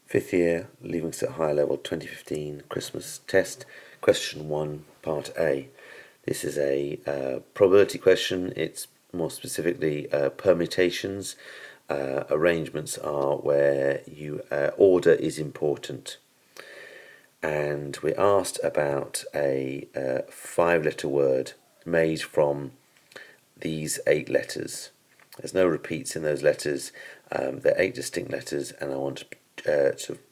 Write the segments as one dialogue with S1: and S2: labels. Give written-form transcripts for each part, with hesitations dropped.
S1: Fifth year, Leaving Cert Higher Level 2015 Christmas Test, Question 1, Part A. This is a probability question. It's more specifically permutations. Arrangements are where order is important. And we asked about a 5-letter word made from these 8 letters. There's no repeats in those letters. They're 8 distinct letters, and I want to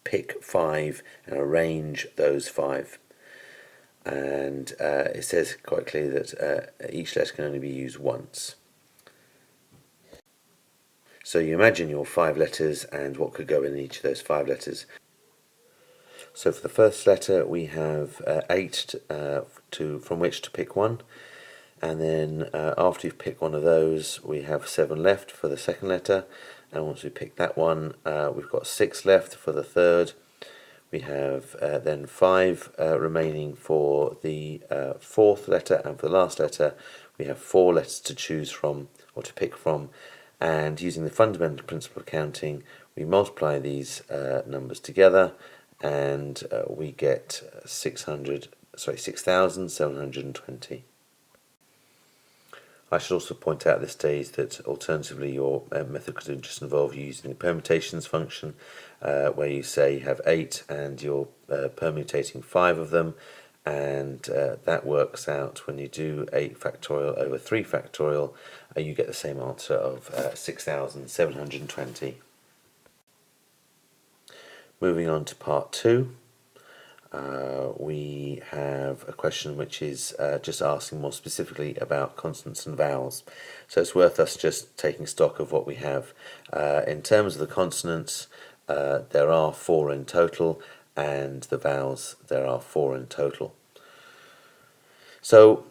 S1: pick 5 and arrange those 5. And it says quite clearly that each letter can only be used once. So you imagine your 5 letters and what could go in each of those 5 letters. So for the first letter we have 8 from which to pick one. And then after you've picked one of those, we have 7 left for the second letter. And once we pick that one, we've got 6 left for the third. We have then 5 remaining for the fourth letter, and for the last letter, we have 4 letters to choose from or to pick from. And using the fundamental principle of counting, we multiply these numbers together, and we get 6,720. I should also point out at this stage that alternatively your method could just involve using the permutations function, where you say you have 8 and you're permutating 5 of them, and that works out when you do 8 factorial over 3 factorial, you get the same answer of 6,720. Moving on to part 2. We have a question which is just asking more specifically about consonants and vowels. So it's worth us just taking stock of what we have. In terms of the consonants, there are 4 in total, and the vowels, there are 4 in total. So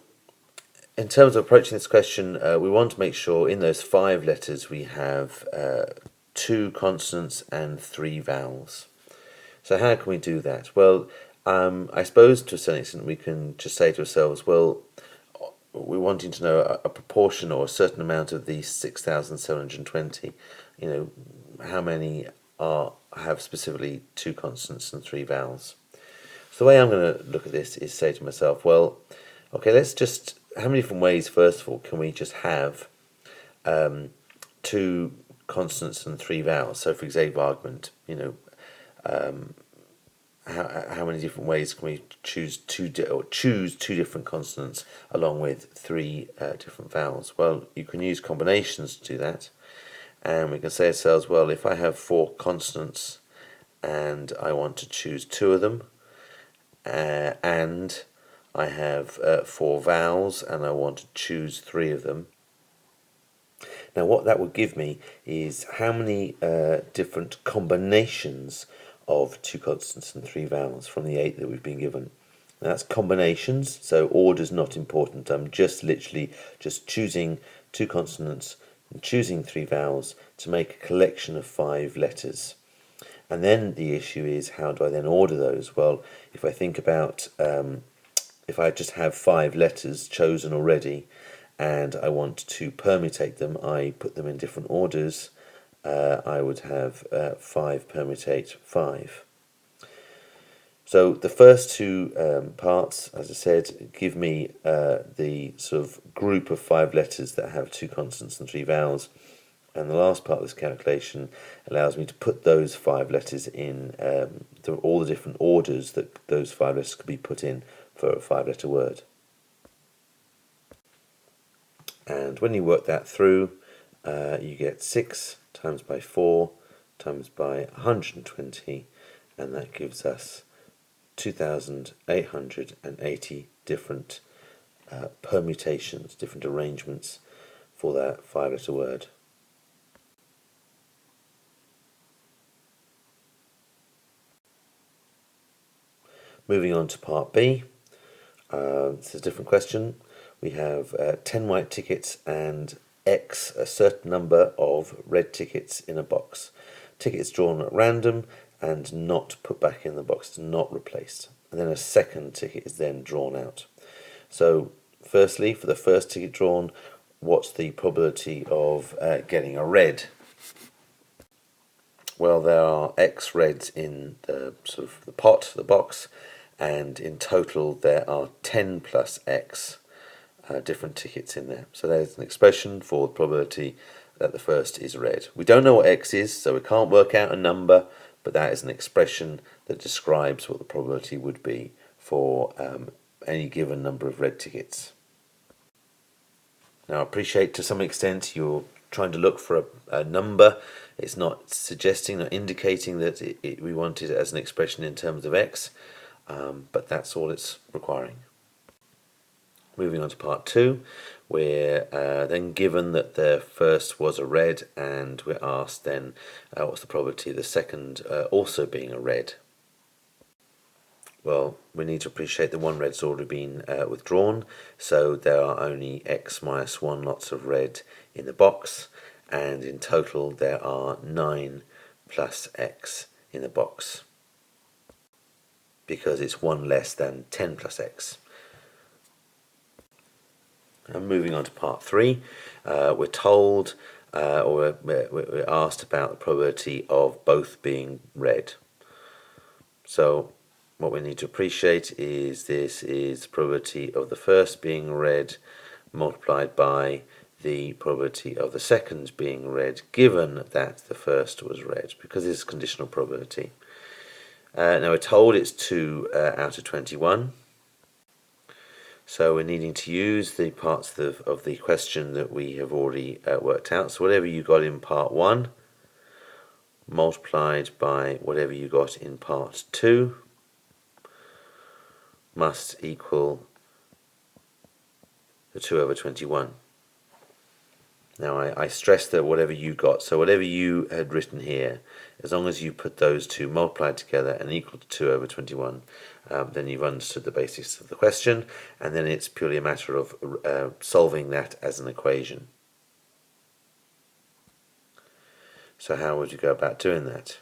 S1: in terms of approaching this question, we want to make sure in those 5 letters we have 2 consonants and 3 vowels. So how can we do that? Well, I suppose to a certain extent we can just say to ourselves, well, we're wanting to know a proportion or a certain amount of these 6,720. How many have specifically 2 consonants and 3 vowels? So the way I'm going to look at this is say to myself, well, okay, how many different ways, first of all, can we just have 2 consonants and 3 vowels? So for example, argument, how many different ways can we choose two different consonants along with 3 different vowels? Well, you can use combinations to do that, and we can say to ourselves, well, if I have 4 consonants and I want to choose 2 of them, and I have 4 vowels and I want to choose 3 of them. Now what that would give me is how many different combinations of 2 consonants and 3 vowels from the 8 that we've been given. Now that's combinations, so order's not important. I'm just literally choosing 2 consonants and choosing 3 vowels to make a collection of 5 letters. And then the issue is, how do I then order those? Well, if I think about if I just have 5 letters chosen already and I want to permutate them, I put them in different orders. I would have 5 permutate 5. So the first 2 parts, as I said, give me the sort of group of 5 letters that have 2 consonants and 3 vowels, and the last part of this calculation allows me to put those 5 letters in all the different orders that those 5 letters could be put in for a 5-letter word. And when you work that through, you get 6 times by 4 times by 120, and that gives us 2,880 different permutations, different arrangements for that 5-letter word. Moving on to part B, this is a different question. We have 10 white tickets and X, a certain number of red tickets in a box. Tickets drawn at random and not put back in the box, not replaced. And then a second ticket is then drawn out. So firstly, for the first ticket drawn, what's the probability of getting a red? Well, there are X reds in the sort of the box, and in total there are 10 plus X different tickets in there. So there's an expression for the probability that the first is red. We don't know what X is, so we can't work out a number, but that is an expression that describes what the probability would be for any given number of red tickets. Now, I appreciate to some extent you're trying to look for a number. It's not suggesting or indicating that we want it as an expression in terms of X, but that's all it's requiring. Moving on to part 2, we're then given that the first was a red, and we're asked then what's the probability of the second also being a red. Well, we need to appreciate that one red's already been withdrawn, so there are only X minus 1 lots of red in the box, and in total there are 9 plus X in the box, because it's 1 less than 10 plus X. And moving on to part 3, we're told, or we're asked about the probability of both being red. So what we need to appreciate is this is the probability of the first being red multiplied by the probability of the second being red, given that the first was red, because it's conditional probability. Now we're told it's 2 out of 21. So we're needing to use the parts of the question that we have already worked out. So whatever you got in part 1 multiplied by whatever you got in part 2 must equal the 2 over 21. Now I stress that whatever you got, so whatever you had written here, as long as you put those two multiplied together and equal to 2 over 21, then you've understood the basics of the question, and then it's purely a matter of solving that as an equation. So how would you go about doing that?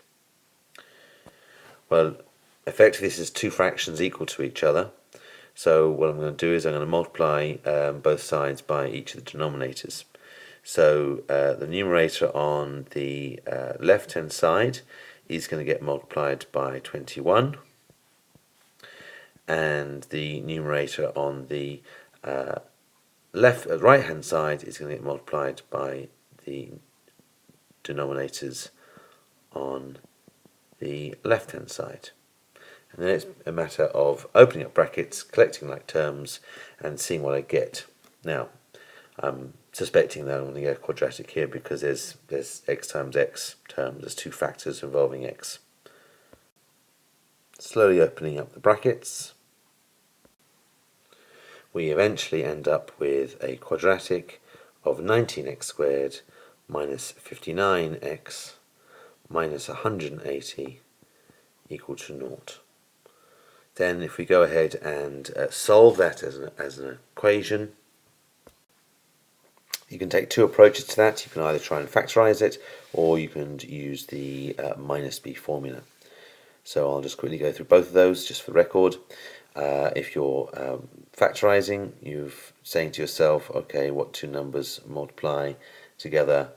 S1: Well, effectively this is two fractions equal to each other. So what I'm going to do is I'm going to multiply both sides by each of the denominators. So the numerator on the left hand side is going to get multiplied by 21, and the numerator on the right hand side is going to get multiplied by the denominators on the left hand side. And then it's a matter of opening up brackets, collecting like terms, and seeing what I get. Now, I'm suspecting that I'm going to get a quadratic here because there's x times x terms. There's two factors involving x. Slowly opening up the brackets, we eventually end up with a quadratic of 19x squared minus 59x minus 180 equal to 0. Then if we go ahead and solve that as an equation, you can take two approaches to that. You can either try and factorize it, or you can use the minus b formula. So I'll just quickly go through both of those just for the record. If you're factorizing, you're saying to yourself, okay, what two numbers multiply together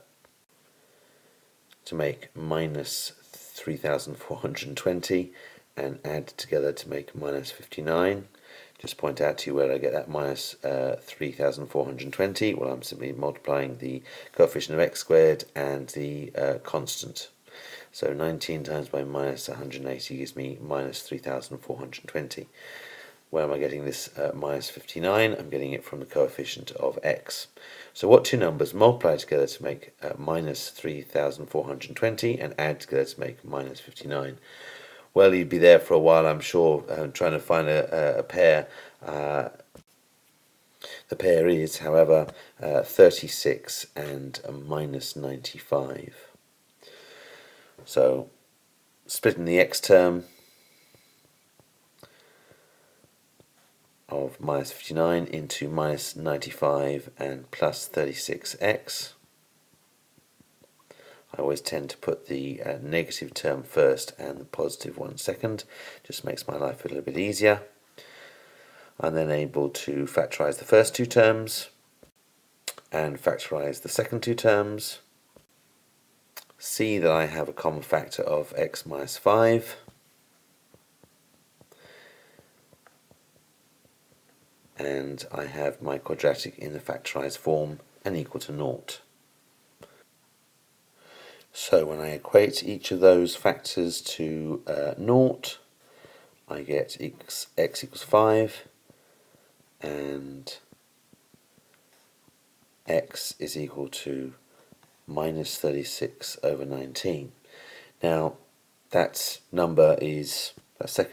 S1: to make minus 3,420 and add together to make minus 59. Just point out to you where I get that minus 3,420. Well, I'm simply multiplying the coefficient of x squared and the constant. So 19 times by minus 180 gives me minus 3,420. Where am I getting this minus 59? I'm getting it from the coefficient of x. So what two numbers multiply together to make minus 3,420 and add together to make minus 59? Well, you'd be there for a while, I'm sure, trying to find a pair. The pair is, however, 36 and minus 95. So, splitting the x term of minus 59 into minus 95 and plus 36x. I always tend to put the negative term first and the positive one second. Just makes my life a little bit easier. I'm then able to factorize the first two terms and factorize the second two terms. see that I have a common factor of x minus 5, and I have my quadratic in the factorised form and equal to 0. So when I equate each of those factors to 0, I get x equals 5 and x is equal to minus 36 over 19. Now that second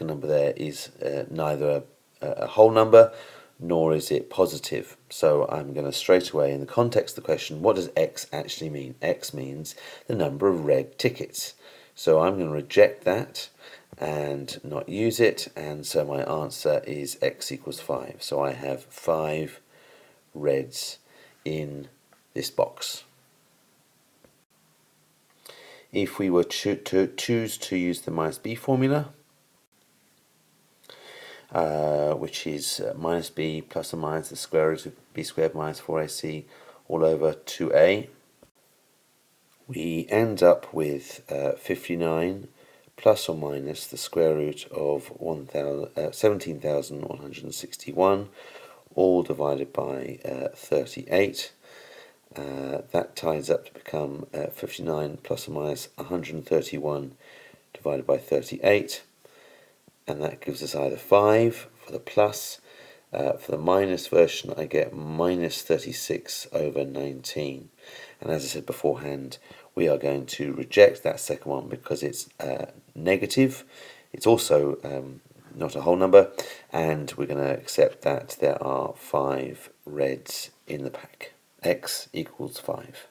S1: number there is neither a whole number nor is it positive. So I'm going to straight away, in the context of the question, what does x actually mean? X means the number of red tickets. So I'm going to reject that and not use it, and so my answer is x equals 5. So I have 5 reds in this box. If we were to choose to use the minus b formula, which is minus b plus or minus the square root of b squared minus 4ac all over 2a, we end up with 59 plus or minus the square root of 17,161, all divided by 38. That ties up to become 59 plus or minus 131 divided by 38, and that gives us either 5 for the plus. For the minus version, I get minus 36 over 19. And as I said beforehand, we are going to reject that second one because it's negative. It's also not a whole number, and we're going to accept that there are 5 reds in the pack. X equals 5.